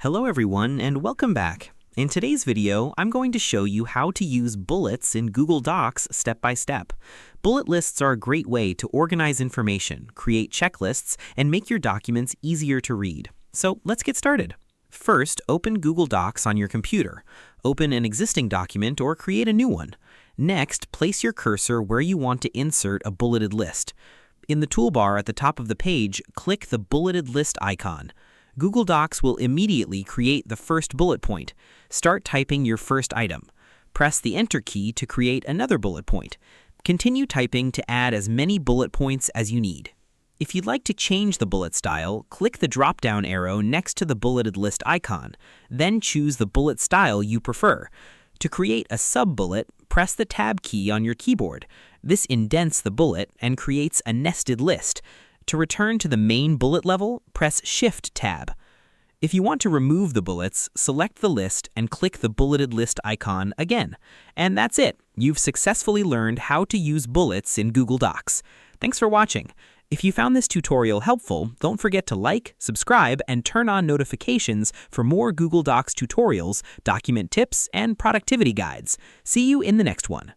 Hello everyone and welcome back. In today's video, I'm going to show you how to use bullets in Google Docs step by step. Bullet lists are a great way to organize information, create checklists, and make your documents easier to read. So let's get started. First, open Google Docs on your computer. Open an existing document or create a new one. Next, place your cursor where you want to insert a bulleted list. In the toolbar at the top of the page, click the bulleted list icon. Google Docs will immediately create the first bullet point. Start typing your first item. Press the Enter key to create another bullet point. Continue typing to add as many bullet points as you need. If you'd like to change the bullet style, click the drop-down arrow next to the bulleted list icon. Then choose the bullet style you prefer. To create a sub-bullet, press the Tab key on your keyboard. This indents the bullet and creates a nested list. To return to the main bullet level, press Shift-Tab. If you want to remove the bullets, select the list and click the bulleted list icon again. And that's it. You've successfully learned how to use bullets in Google Docs. Thanks for watching. If you found this tutorial helpful, don't forget to like, subscribe, and turn on notifications for more Google Docs tutorials, document tips, and productivity guides. See you in the next one.